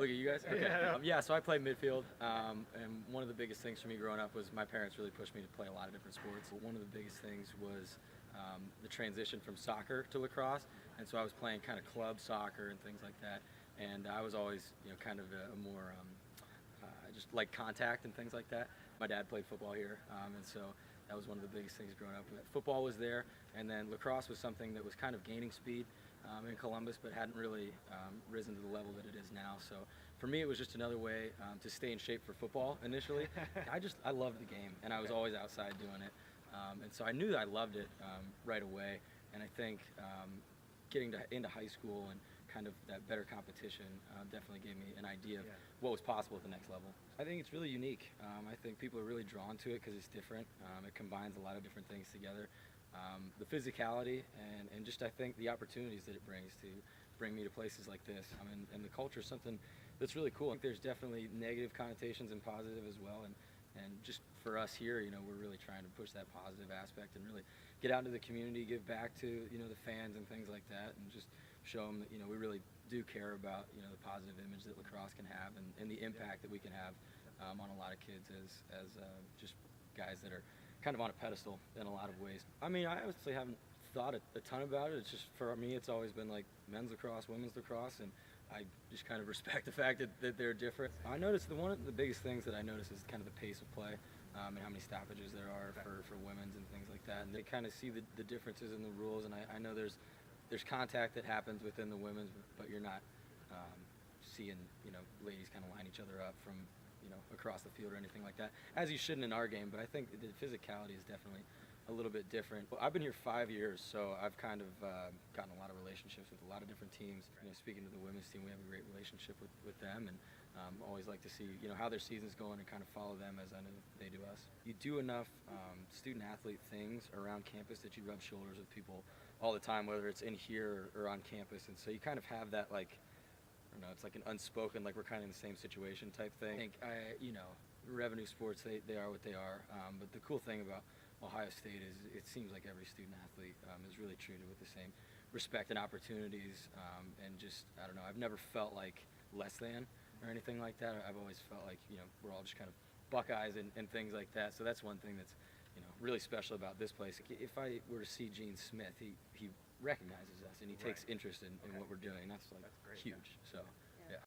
Look at you guys. Okay. Yeah. Yeah. So I played midfield, and one of the biggest things for me growing up was my parents really pushed me to play a lot of different sports. One of the biggest things was the transition from soccer to lacrosse, and so I was playing kind of club soccer and things like that. And I was always, kind of a more just like contact and things like that. My dad played football here, and so that was one of the biggest things growing up. Football was there, and then lacrosse was something that was kind of gaining speed in Columbus, but hadn't really risen to the level that it is now. So for me, it was just another way to stay in shape for football initially. I loved the game, and I was always outside doing it. And so I knew that I loved it right away. And I think getting into high school and kind of that better competition definitely gave me an idea of what was possible at the next level. I think it's really unique. I think people are really drawn to it because it's different. It combines a lot of different things together. The physicality and just I think the opportunities that it brings to bring me to places like this. And the culture is something that's really cool. I think there's definitely negative connotations and positive as well. And just for us here, we're really trying to push that positive aspect and really get out into the community, give back to, the fans and things like that, and just show them that, we really do care about, the positive image that lacrosse can have and the impact that we can have on a lot of kids as just guys that are kind of on a pedestal in a lot of ways. I obviously haven't thought a ton about it. It's just, for me, it's always been like men's lacrosse, women's lacrosse, and I just kind of respect the fact that they're different. I noticed one of the biggest things that I notice is kind of the pace of play and how many stoppages there are for women's and things like that. And they kind of see the differences in the rules, and I know there's contact that happens within the women's, but you're not seeing, ladies kind of line each other up from, across the field or anything like that, as you shouldn't in our game. But I think the physicality is definitely a little bit different. Well, I've been here 5 years, so I've kind of gotten a lot of relationships with a lot of different teams. Speaking to the women's team, we have a great relationship with them, and always like to see how their season's going and kind of follow them as I know they do us. You do enough student-athlete things around campus that you rub shoulders with people all the time, whether it's in here or on campus, and so you kind of have that, like, I don't know, it's like an unspoken, like we're kind of in the same situation type thing. I think, revenue sports, they are what they are, but the cool thing about Ohio State is it seems like every student athlete is really treated with the same respect and opportunities, and just, I don't know, I've never felt like less than or anything like that. I've always felt like, we're all just kind of Buckeyes and things like that. So that's one thing that's, really special about this place. If I were to see Gene Smith, he recognizes us and he takes interest in what we're doing. That's huge. So